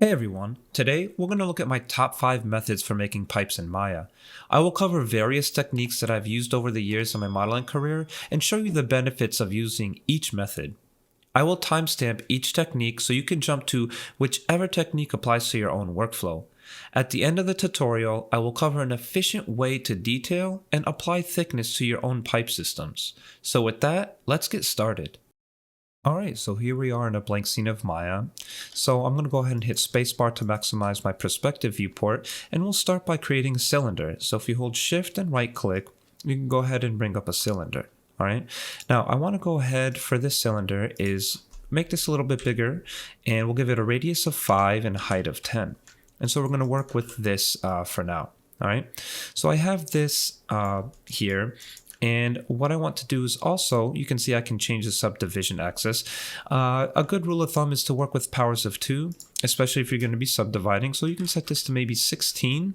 Hey everyone, today we're going to look at my top 5 methods for making pipes in Maya. I will cover various techniques that I've used over the years in my modeling career and show you the benefits of using each method. I will timestamp each technique so you can jump to whichever technique applies to your own workflow. At the end of the tutorial, I will cover an efficient way to detail and apply thickness to your own pipe systems. So with that, let's get started. Alright, so here we are in a blank scene of Maya. So I'm going to go ahead and hit spacebar to maximize my perspective viewport, and we'll start by creating a cylinder. So if you hold shift and right click, you can go ahead and bring up a cylinder. Alright, now I want to go ahead for this cylinder is make this a little bit bigger, and we'll give it a radius of 5 and a height of 10. And so we're going to work with this for now. Alright, so I have this here. And what I want to do is also, you can see I can change the subdivision axis. A good rule of thumb is to work with powers of 2, especially if you're going to be subdividing. So you can set this to maybe 16,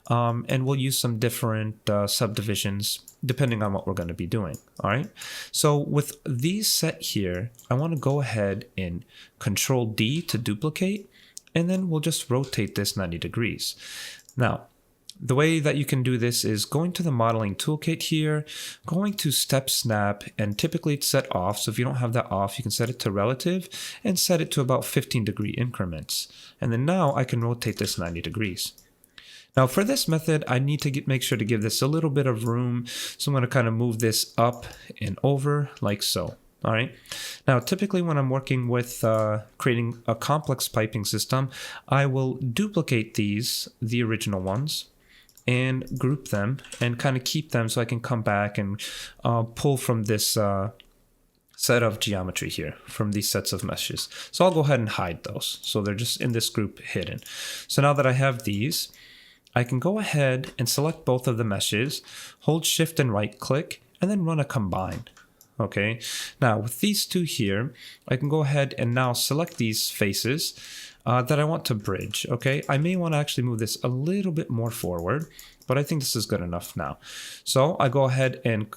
and we'll use some different subdivisions depending on what we're going to be doing. All right. So with these set here, I want to go ahead and Control D to duplicate, and then we'll just rotate this 90 degrees. Now, the way that you can do this is going to the modeling toolkit here, going to step snap, and typically it's set off. So if you don't have that off, you can set it to relative and set it to about 15-degree increments. And then now I can rotate this 90 degrees. Now for this method, I need to make sure to give this a little bit of room. So I'm going to kind of move this up and over like so. All right. Now, typically when I'm working with creating a complex piping system, I will duplicate the original ones, and group them and kind of keep them so I can come back and pull from this set of geometry here, from these sets of meshes. So I'll go ahead and hide those. So they're just in this group hidden. So now that I have these, I can go ahead and select both of the meshes, hold shift and right click, and then run a combine. Okay, now with these two here, I can go ahead and now select these faces that I want to bridge. Okay, I may want to actually move this a little bit more forward, but I think this is good enough now. So I go ahead and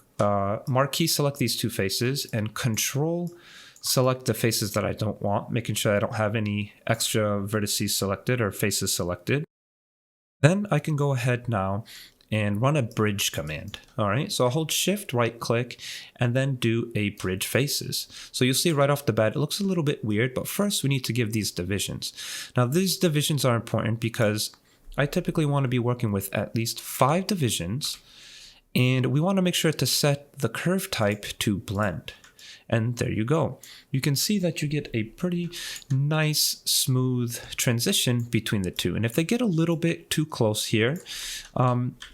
marquee select these two faces and control select the faces that I don't want, making sure I don't have any extra vertices selected or faces selected. Then I can go ahead now and run a bridge command. All right, so I'll hold shift, right click, and then do a bridge faces. So you'll see right off the bat, it looks a little bit weird, but first we need to give these divisions. Now these divisions are important because I typically want to be working with at least 5 divisions, and we want to make sure to set the curve type to blend. And there you go. You can see that you get a pretty nice, smooth transition between the two. And if they get a little bit too close here,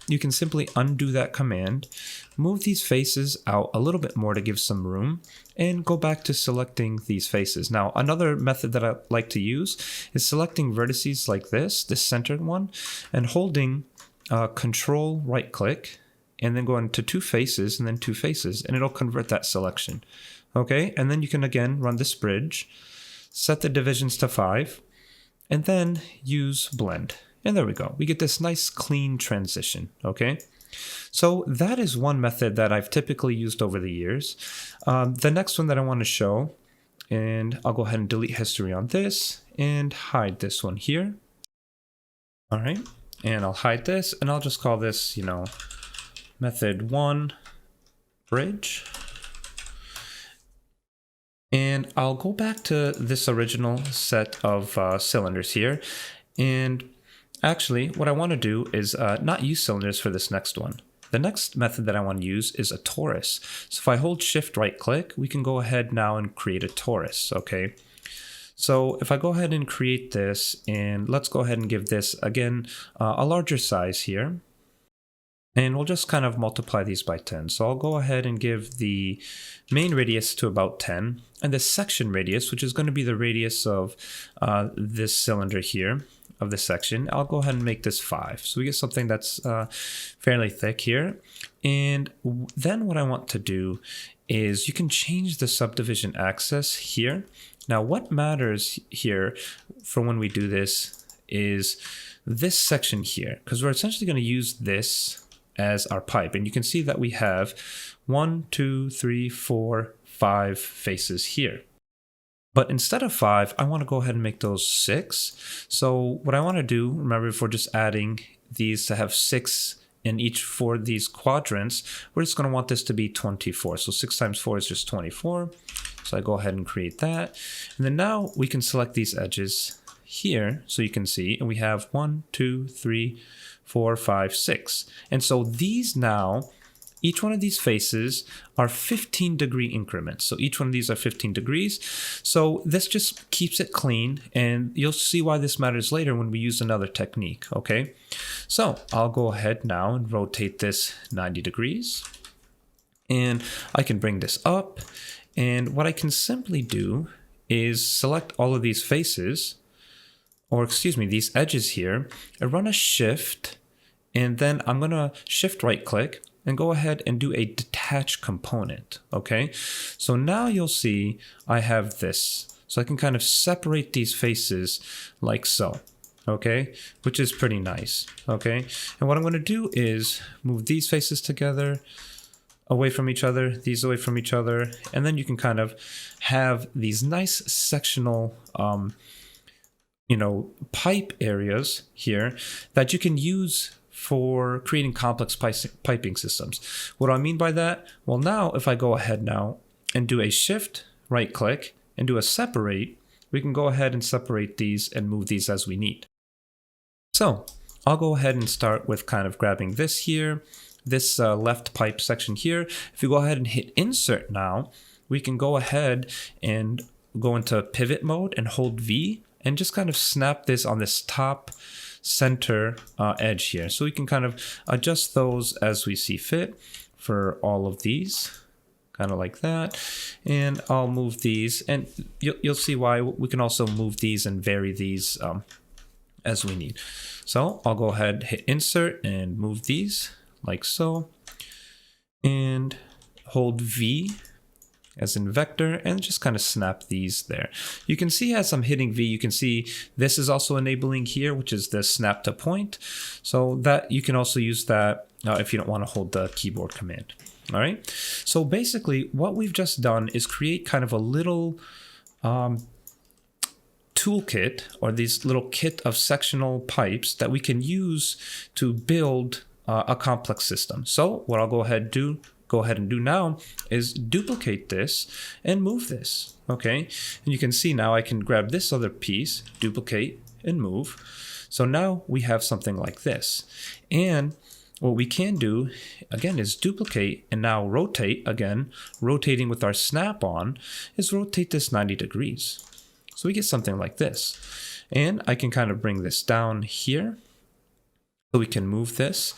you can simply undo that command, move these faces out a little bit more to give some room, and go back to selecting these faces. Now, another method that I like to use is selecting vertices like this centered one, and holding Control right click, and then go into 2 faces and then 2 faces, and it'll convert that selection. Okay, and then you can again run this bridge, set the divisions to 5, and then use blend. And there we go. We get this nice clean transition. Okay, so that is one method that I've typically used over the years. The next one that I want to show, and I'll go ahead and delete history on this and hide this one here. All right, and I'll hide this, and I'll just call this, method 1 bridge. And I'll go back to this original set of cylinders here. And actually, what I want to do is not use cylinders for this next one. The next method that I want to use is a torus. So if I hold shift right click, we can go ahead now and create a torus, okay? So if I go ahead and create this, and let's go ahead and give this, again, a larger size here. And we'll just kind of multiply these by 10. So I'll go ahead and give the main radius to about 10. And the section radius, which is going to be the radius of this cylinder here, of the section, I'll go ahead and make this 5. So we get something that's fairly thick here. And then what I want to do is you can change the subdivision axis here. Now what matters here for when we do this is this section here, because we're essentially going to use this as our pipe. And you can see that we have 1, 2, 3, 4, 5 faces here. But instead of 5, I want to go ahead and make those 6. So what I want to do, remember, if we're just adding these to have 6 in each for these quadrants, we're just going to want this to be 24. So 6 times 4 is just 24. So I go ahead and create that. And then now we can select these edges here so you can see, and we have 1, 2, 3, 4, 5, 6. And so these now, each one of these faces are 15-degree increments. So each one of these are 15 degrees. So this just keeps it clean, and you'll see why this matters later when we use another technique, okay? So I'll go ahead now and rotate this 90 degrees. And I can bring this up. And what I can simply do is select all of these faces, or excuse me, these edges here, and run a shift, and then I'm gonna shift right click and go ahead and do a detach component, okay? So now you'll see I have this. So I can kind of separate these faces like so, okay? Which is pretty nice, okay? And what I'm gonna do is move these faces together, away from each other, these away from each other, and then you can kind of have these nice sectional pipe areas here that you can use for creating complex piping systems. What do I mean by that? Well, now if I go ahead now and do a shift, right click, and do a separate, we can go ahead and separate these and move these as we need. So I'll go ahead and start with kind of grabbing this here, this left pipe section here. If you go ahead and hit insert now, we can go ahead and go into pivot mode and hold V and just kind of snap this on this top center edge here. So we can kind of adjust those as we see fit for all of these, kind of like that. And I'll move these, and you'll see why. We can also move these and vary these as we need. So I'll go ahead, hit insert and move these like so, and hold V as in vector, and just kind of snap these there. You can see as I'm hitting V, you can see this is also enabling here, which is the snap to point. So that you can also use that if you don't want to hold the keyboard command. All right. So basically what we've just done is create kind of a little toolkit, or this little kit of sectional pipes that we can use to build a complex system. So what I'll go ahead and do now is duplicate this and move this, okay? And you can see now I can grab this other piece, duplicate and move. So now we have something like this. And what we can do, again, is duplicate and now rotate again. Rotating with our snap on is rotate this 90 degrees. So we get something like this. And I can kind of bring this down here. So we can move this,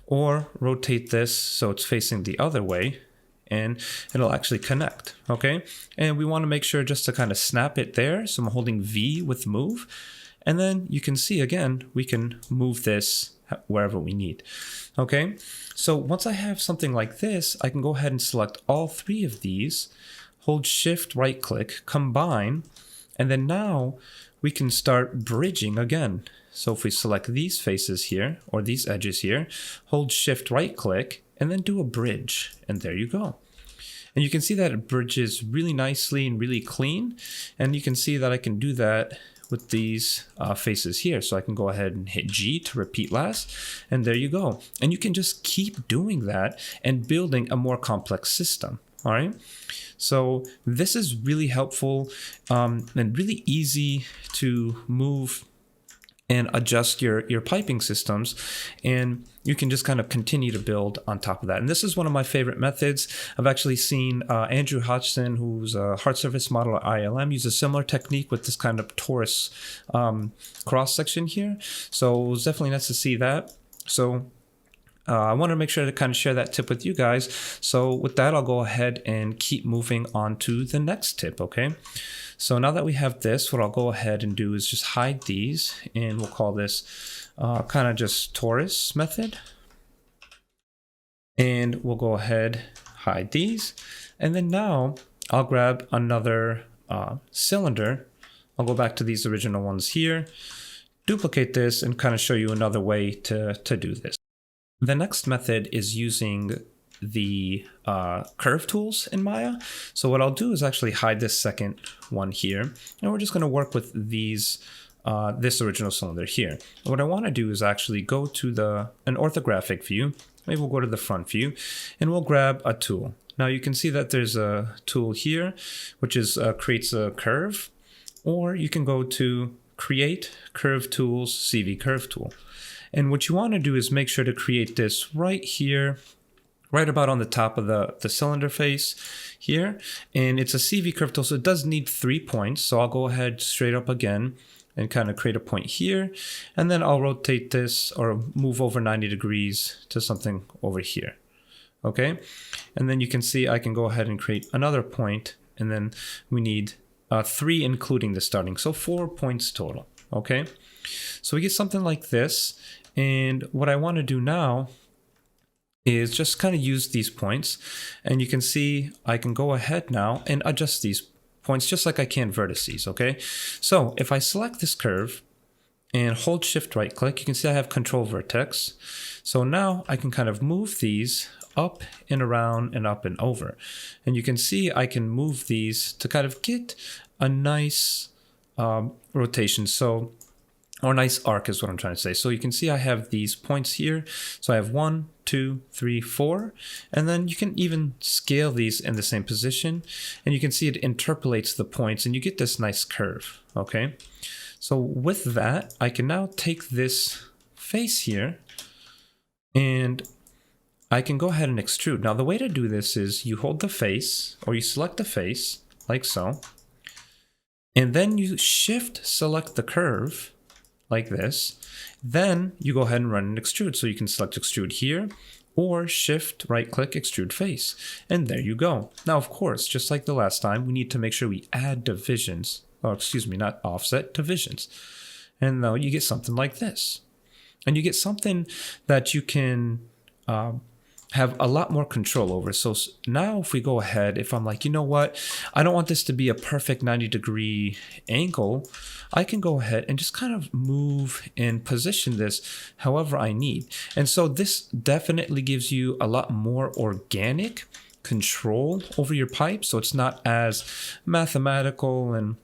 or rotate this so it's facing the other way, and it'll actually connect, okay? And we want to make sure just to kind of snap it there. So I'm holding V with move, and then you can see again, we can move this wherever we need, okay? So once I have something like this, I can go ahead and select all 3 of these, hold shift right click, combine, and then now we can start bridging again. So if we select these faces here, or these edges here, hold shift right click, and then do a bridge, and there you go. And you can see that it bridges really nicely and really clean. And you can see that I can do that with these faces here. So I can go ahead and hit G to repeat last, and there you go. And you can just keep doing that and building a more complex system. All right. So this is really helpful and really easy to move and adjust your piping systems, and you can just kind of continue to build on top of that. And this is one of my favorite methods. I've actually seen Andrew Hodgson, who's a hard surface model at ILM, use a similar technique with this kind of torus cross section here. So it was definitely nice to see that. So I want to make sure to kind of share that tip with you guys. So with that, I'll go ahead and keep moving on to the next tip, okay? So now that we have this, what I'll go ahead and do is just hide these, and we'll call this kind of just Torus method. And we'll go ahead, hide these. And then now I'll grab another cylinder. I'll go back to these original ones here, duplicate this, and kind of show you another way to do this. The next method is using the curve tools in Maya. So what I'll do is actually hide this second one here, and we're just going to work with these this original cylinder here. And what I want to do is actually go to an orthographic view. Maybe we'll go to the front view, and we'll grab a tool. Now you can see that there's a tool here, which is creates a curve, or you can go to Create Curve Tools, CV Curve Tool. And what you want to do is make sure to create this right here, right about on the top of the cylinder face here. And it's a CV curve tool, so it does need 3 points. So I'll go ahead straight up again and kind of create a point here. And then I'll rotate this or move over 90 degrees to something over here. Okay. And then you can see I can go ahead and create another point, and then we need 3 including the starting. So 4 points total. Okay. So we get something like this. And what I want to do now is just kind of use these points, and you can see I can go ahead now and adjust these points just like I can vertices. Okay, so if I select this curve and hold shift right click, you can see I have control vertex. So now I can kind of move these up and around and up and over, and you can see I can move these to kind of get a nice rotation. So, or nice arc is what I'm trying to say. So you can see I have these points here. So I have 1, 2, 3, 4, and then you can even scale these in the same position, and you can see it interpolates the points, and you get this nice curve. Okay, so with that, I can now take this face here, and I can go ahead and extrude. Now the way to do this is you hold the face, or you select the face like so, and then you shift select the curve like this. Then you go ahead and run an extrude. So you can select extrude here, or shift right click extrude face, and there you go. Now of course, just like the last time, we need to make sure we add divisions, or excuse me, not offset, divisions. And now you get something like this, and you get something that you can have a lot more control over. So now if we go ahead, if I'm like, you know what, I don't want this to be a perfect 90-degree angle, I can go ahead and just kind of move and position this however I need. And so this definitely gives you a lot more organic control over your pipe. So it's not as mathematical and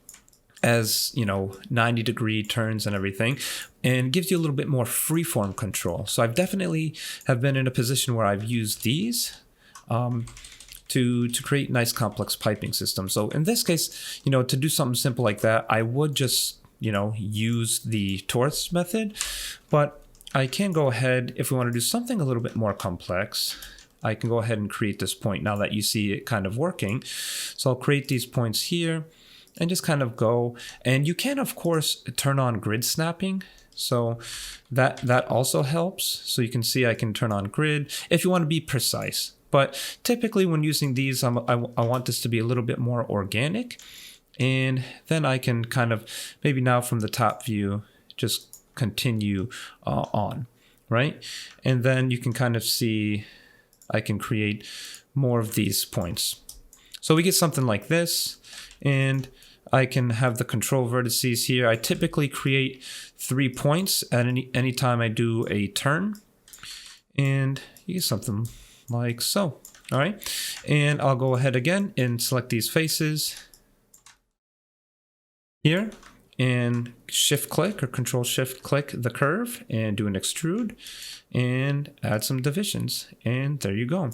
as, 90-degree turns and everything, and gives you a little bit more freeform control. So I've definitely have been in a position where I've used these to create nice complex piping systems. So in this case, to do something simple like that, I would just, use the Torus method, but I can go ahead, if we want to do something a little bit more complex, I can go ahead and create this point now that you see it kind of working. So I'll create these points here, and just kind of go, and you can of course turn on grid snapping, so that also helps. So you can see I can turn on grid if you want to be precise, but typically when using these, I want this to be a little bit more organic, and then I can kind of maybe now from the top view just continue on, right? And then you can kind of see I can create more of these points. So we get something like this, and I can have the control vertices here. I typically create 3 points at any time I do a turn, and you get something like so. All right, and I'll go ahead again and select these faces here, and shift click or control shift click the curve and do an extrude and add some divisions, and there you go.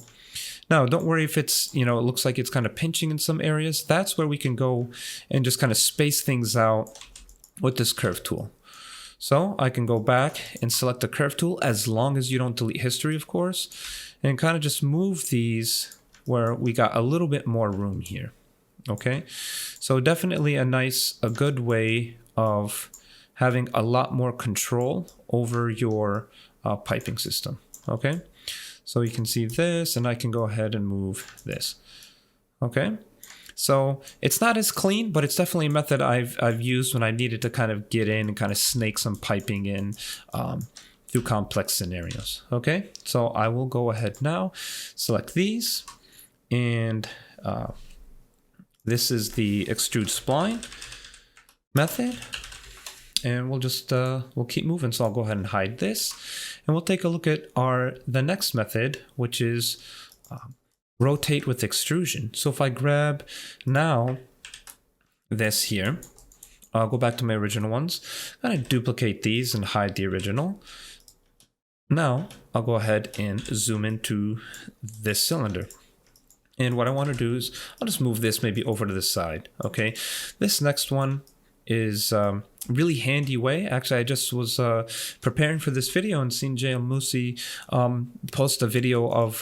Now, don't worry if it's, it looks like it's kind of pinching in some areas. That's where we can go and just kind of space things out with this curve tool. So I can go back and select the curve tool, as long as you don't delete history, of course, and kind of just move these where we got a little bit more room here. Okay, so definitely a good way of having a lot more control over your piping system. Okay. So you can see this, and I can go ahead and move this. Okay, so it's not as clean, but it's definitely a method I've used when I needed to kind of get in and kind of snake some piping in through complex scenarios. Okay, so I will go ahead now, select these, and this is the extrude spline method. And we'll just we'll keep moving. So I'll go ahead and hide this, and we'll take a look at the next method, which is rotate with extrusion. So if I grab now this here, I'll go back to my original ones, kind of duplicate these and hide the original. Now I'll go ahead and zoom into this cylinder. And what I want to do is I'll just move this maybe over to the side. Okay, this next one is really handy way. Actually, I just was preparing for this video and seen Jay Musi post a video of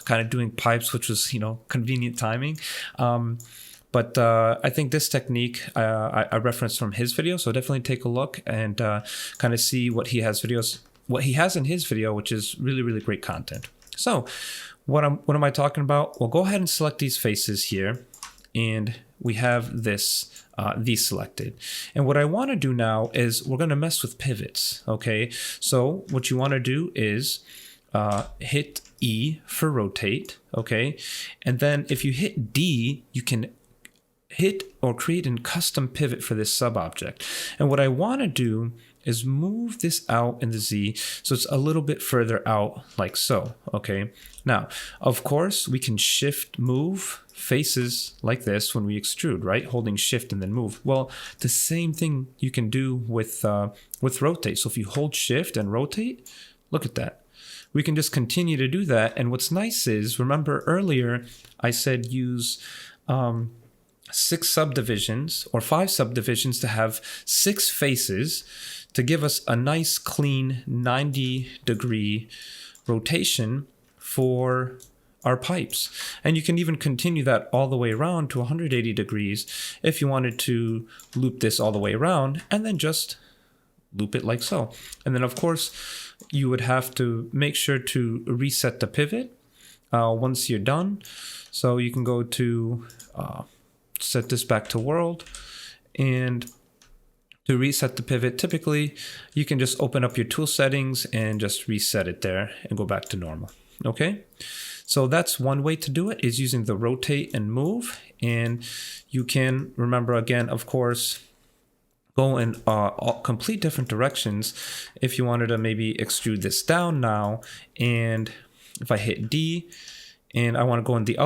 kind of doing pipes, which was, you know, convenient timing. But I think this technique I referenced from his video, so definitely take a look and kind of see what he has in his video, which is really, really great content. So what am I talking about? Well, go ahead and select these faces here, and we have these selected. And what I want to do now is we're going to mess with pivots. Okay, so what you want to do is hit E for rotate. Okay, and then if you hit D, you can hit or create a custom pivot for this sub object. And what I want to do is move this out in the Z so it's a little bit further out, like so. Okay, now of course we can shift move faces like this when we extrude, right? Holding shift and then move. Well, the same thing you can do with rotate. So if you hold shift and rotate, look at that. We can just continue to do that. And what's nice is, remember earlier I said use 6 subdivisions or 5 subdivisions to have 6 faces to give us a nice clean 90-degree rotation for our pipes. And you can even continue that all the way around to 180 degrees if you wanted to loop this all the way around and then just loop it like so. And then of course you would have to make sure to reset the pivot once you're done. So you can go to set this back to world, and to reset the pivot, typically you can just open up your tool settings and just reset it there and go back to normal. Okay, so that's one way to do it, is using the rotate and move. And you can remember again, of course, go in complete different directions. If you wanted to maybe extrude this down now, and if I hit D and I want to go in the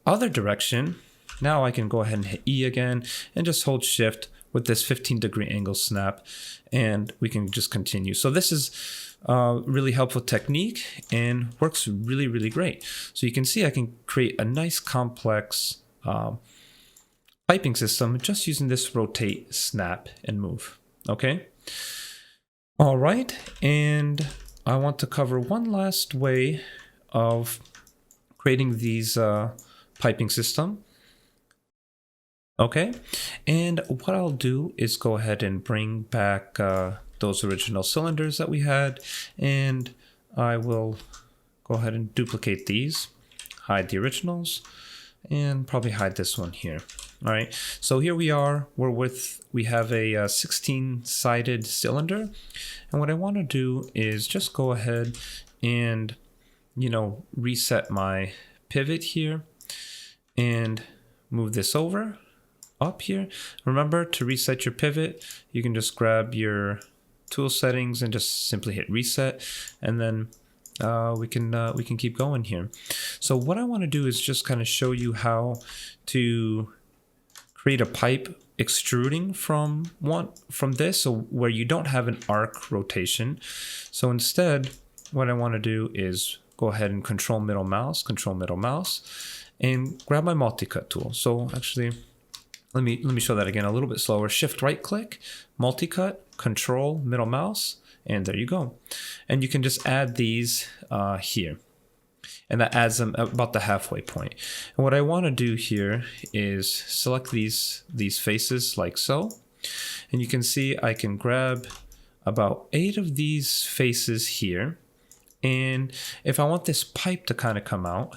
other direction, now I can go ahead and hit E again and just hold shift with this 15-degree angle snap, and we can just continue. So this is a really helpful technique and works really, really great. So you can see I can create a nice complex piping system just using this rotate, snap, and move. Okay. All right. And I want to cover one last way of creating these piping system. Okay, and what I'll do is go ahead and bring back those original cylinders that we had, and I will go ahead and duplicate these, hide the originals, and probably hide this one here. All right, so here we are, we have a 16-sided cylinder, and what I want to do is just go ahead and, you know, reset my pivot here and move this over up here. Remember, to reset your pivot, you can just grab your tool settings and just simply hit reset, and then we can keep going here. So what I want to do is just kind of show you how to create a pipe extruding from this, so where you don't have an arc rotation. So instead, what I want to do is go ahead and control middle mouse, and grab my multi-cut tool. So actually, let me show that again a little bit slower. Shift right click, multi-cut, control middle mouse, and there you go. And you can just add these here. And that adds them about the halfway point. And what I want to do here is select these faces like so. And you can see I can grab about 8 of these faces here. And if I want this pipe to kind of come out,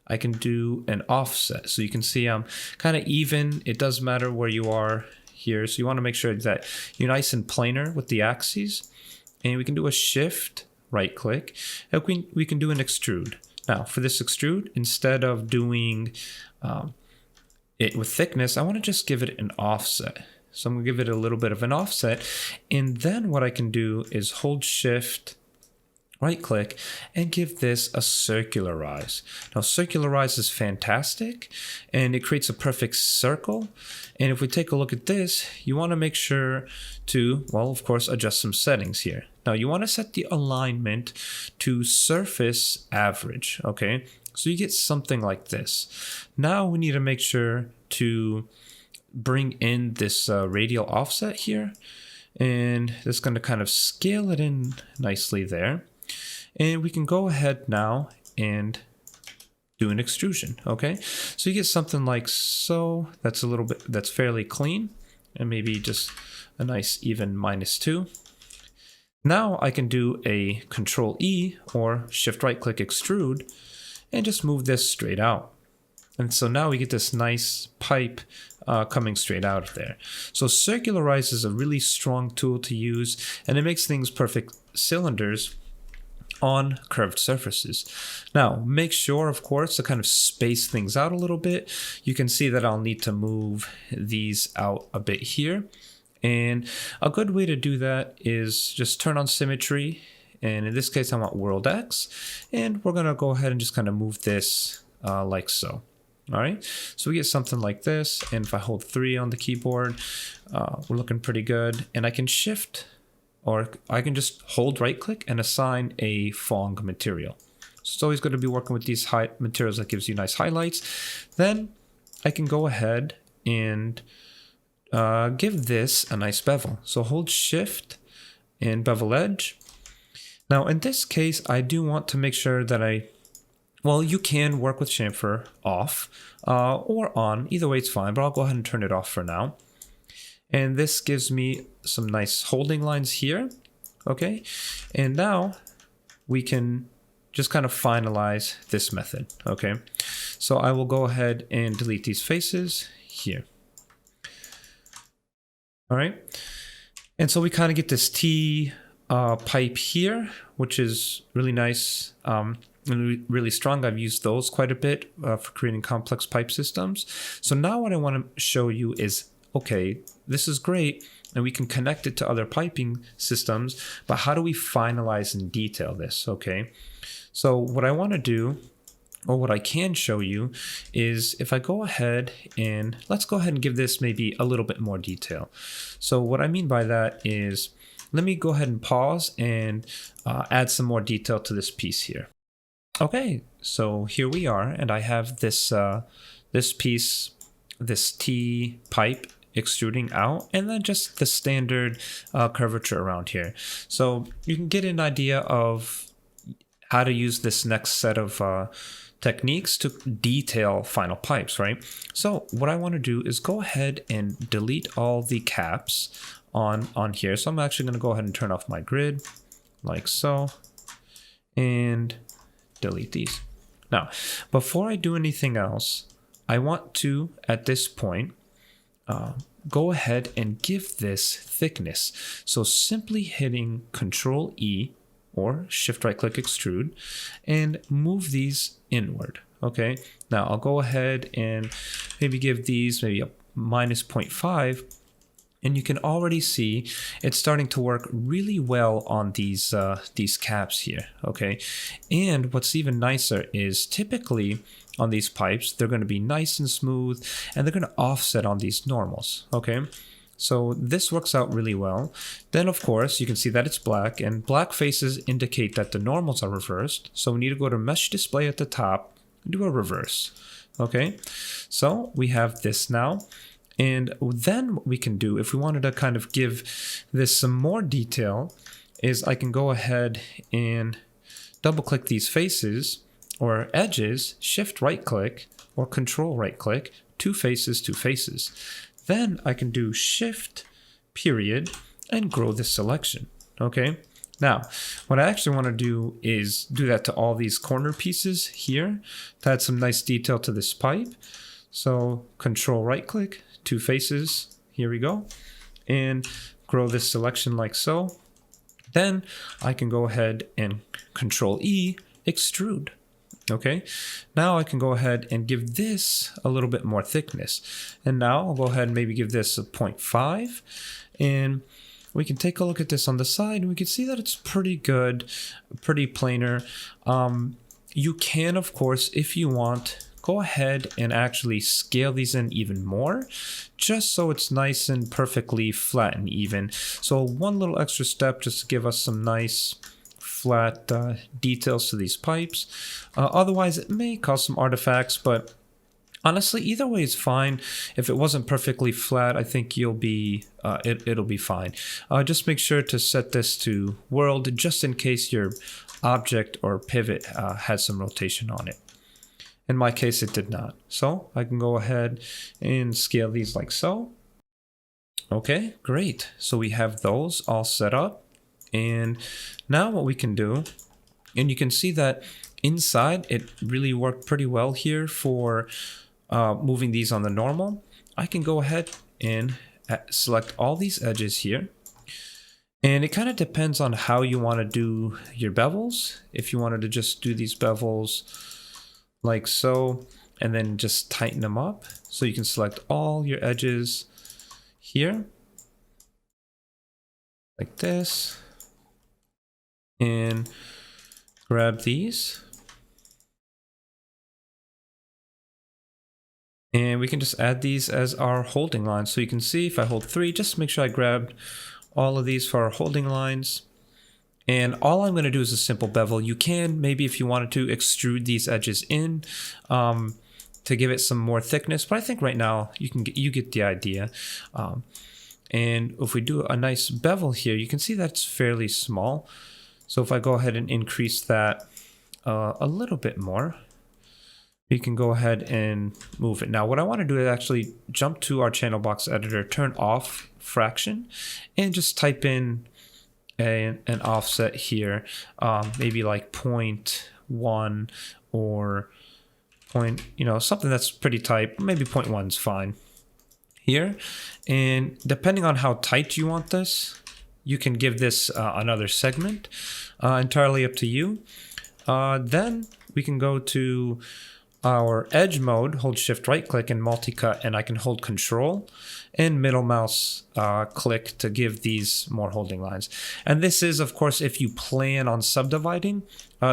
I can do an offset. So you can see I'm kind of even. It does matter where you are here. So you want to make sure that you're nice and planar with the axes. And we can do a shift, right click, and we can do an extrude. Now for this extrude, instead of doing it with thickness, I want to just give it an offset. So I'm going to give it a little bit of an offset. And then what I can do is hold shift, right click and give this a Circularize. Now Circularize is fantastic and it creates a perfect circle. And if we take a look at this, you want to make sure to, well, of course, adjust some settings here. Now you want to set the alignment to surface average, okay? So you get something like this. Now we need to make sure to bring in this radial offset here, and that's going to kind of scale it in nicely there. And we can go ahead now and do an extrusion, okay? So you get something like so. That's a little bit, that's fairly clean, and maybe just a nice even -2. Now I can do a Control E or Shift right click extrude and just move this straight out. And so now we get this nice pipe coming straight out of there. So Circularize is a really strong tool to use, and it makes things perfect cylinders on curved surfaces. Now make sure, of course, to kind of space things out a little bit. You can see that I'll need to move these out a bit here. And a good way to do that is just turn on symmetry. And in this case, I want World X. And we're going to go ahead and just kind of move this like so. All right, so we get something like this, and if I hold 3 on the keyboard, we're looking pretty good. And I can shift, or I can just hold right click and assign a Phong material. So it's always good to be working with these materials that gives you nice highlights. Then I can go ahead and give this a nice bevel. So hold shift and bevel edge. Now in this case, I do want to make sure that well, you can work with chamfer off or on. Either way, it's fine, but I'll go ahead and turn it off for now. And this gives me some nice holding lines here. Okay. And now we can just kind of finalize this method. Okay. So I will go ahead and delete these faces here. All right. And so we kind of get this T pipe here, which is really nice. And really strong. I've used those quite a bit for creating complex pipe systems. So now what I want to show you is, okay, this is great and we can connect it to other piping systems, but how do we finalize and detail this? Okay, so what I want to do, or what I can show you, is if I go ahead and let's go ahead and give this maybe a little bit more detail. So what I mean by that is, let me go ahead and pause and add some more detail to this piece here. Okay, so here we are, and I have this this piece, this T pipe extruding out, and then just the standard curvature around here. So you can get an idea of how to use this next set of techniques to detail final pipes, right? So what I want to do is go ahead and delete all the caps on here. So I'm actually going to go ahead and turn off my grid like so, and delete these. Now, before I do anything else, I want to, at this point, go ahead and give this thickness. So simply hitting Control E or Shift right click extrude and move these inward. Okay, now I'll go ahead and maybe give these maybe a -0.5. And you can already see it's starting to work really well on these caps here, okay? And what's even nicer is typically on these pipes, they're going to be nice and smooth, and they're going to offset on these normals, okay? So this works out really well. Then, of course, you can see that it's black, and black faces indicate that the normals are reversed. So we need to go to Mesh Display at the top and do a reverse, okay? So we have this now. And then what we can do, if we wanted to kind of give this some more detail, is I can go ahead and double click these faces or edges, Shift right click or Control right click, two faces. Then I can do Shift period and grow this selection. Okay. Now, what I actually want to do is do that to all these corner pieces here to add some nice detail to this pipe. So Control right click, two faces, here we go, and grow this selection like so. Then I can go ahead and Control E, extrude. Okay, now I can go ahead and give this a little bit more thickness. And now I'll go ahead and maybe give this a 0.5. And we can take a look at this on the side and we can see that it's pretty good, pretty planar. You can, of course, if you want, go ahead and actually scale these in even more, just so it's nice and perfectly flat and even. So one little extra step just to give us some nice flat details to these pipes. Otherwise, it may cause some artifacts, but honestly, either way is fine. If it wasn't perfectly flat, I think you'll be it'll be fine. Just make sure to set this to world, just in case your object or pivot has some rotation on it. In my case, it did not. So I can go ahead and scale these like so. Okay, great. So we have those all set up. And now what we can do, and you can see that inside it really worked pretty well here for moving these on the normal. I can go ahead and select all these edges here. And it kind of depends on how you want to do your bevels. If you wanted to just do these bevels like so, and then just tighten them up. So you can select all your edges here, like this. And grab these. And we can just add these as our holding lines. So you can see if I hold 3, just make sure I grabbed all of these for our holding lines. And all I'm going to do is a simple bevel. You can, maybe if you wanted to, extrude these edges in to give it some more thickness. But I think right now you get the idea. And if we do a nice bevel here, you can see that's fairly small. So if I go ahead and increase that a little bit more, we can go ahead and move it. Now what I want to do is actually jump to our channel box editor, turn off fraction, and just type in an offset here, maybe like 0.1 or something that's pretty tight. Maybe 0.1 is fine here. And depending on how tight you want this, you can give this another segment, entirely up to you. Then we can go to our edge mode, hold shift right click and multi-cut, and I can hold control and middle mouse click to give these more holding lines. And this is, of course, if you plan on subdividing.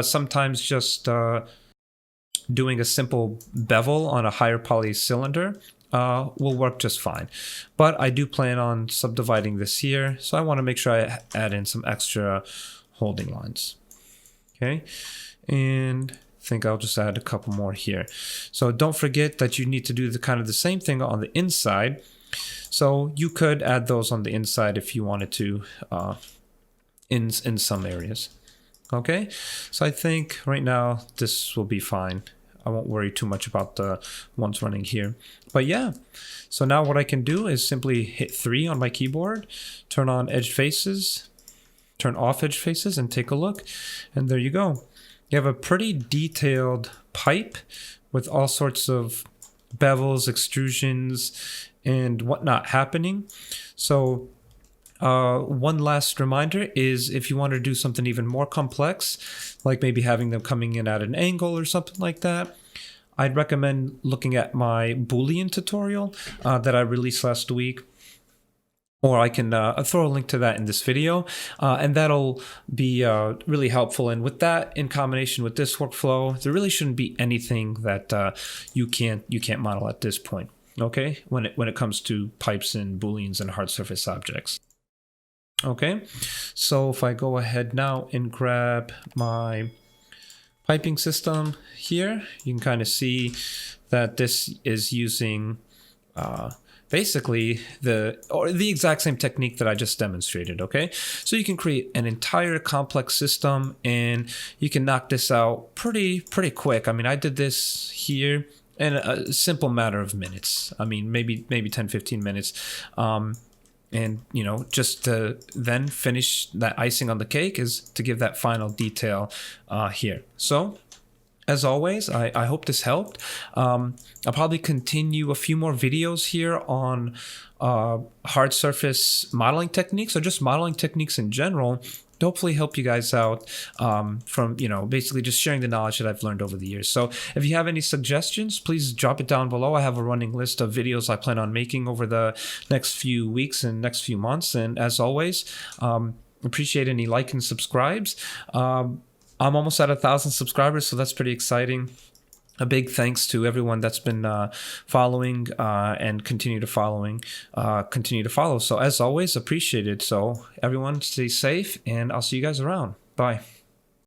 Sometimes just doing a simple bevel on a higher poly cylinder will work just fine. But I do plan on subdividing this here, so I want to make sure I add in some extra holding lines. Okay, and I think I'll just add a couple more here. So don't forget that you need to do the same thing on the inside. So you could add those on the inside if you wanted to in some areas. Okay, so I think right now this will be fine. I won't worry too much about the ones running here. But yeah, so now what I can do is simply hit 3 on my keyboard, turn on edge faces, turn off edge faces, and take a look. And there you go. You have a pretty detailed pipe with all sorts of bevels, extrusions, and whatnot happening. So one last reminder is if you want to do something even more complex, like maybe having them coming in at an angle or something like that, I'd recommend looking at my Boolean tutorial that I released last week. Or I can throw a link to that in this video, and that'll be really helpful. And with that, in combination with this workflow, there really shouldn't be anything that you can't model at this point. Okay, when it comes to pipes and booleans and hard surface objects. Okay, so if I go ahead now and grab my piping system here, you can kind of see that this is using basically the exact same technique that I just demonstrated. Okay, so you can create an entire complex system and you can knock this out pretty quick. I mean, I did this here in a simple matter of minutes. I mean, maybe 10-15 minutes. And just to then finish that icing on the cake is to give that final detail here. So As always, I hope this helped. I'll probably continue a few more videos here on hard surface modeling techniques, or just modeling techniques in general, to hopefully help you guys out from, basically just sharing the knowledge that I've learned over the years. So if you have any suggestions, please drop it down below. I have a running list of videos I plan on making over the next few weeks and next few months. And as always, appreciate any like and subscribes. I'm almost at 1,000 subscribers, so that's pretty exciting. A big thanks to everyone that's been following and continue to follow. So as always, appreciate it. So everyone stay safe, and I'll see you guys around. Bye.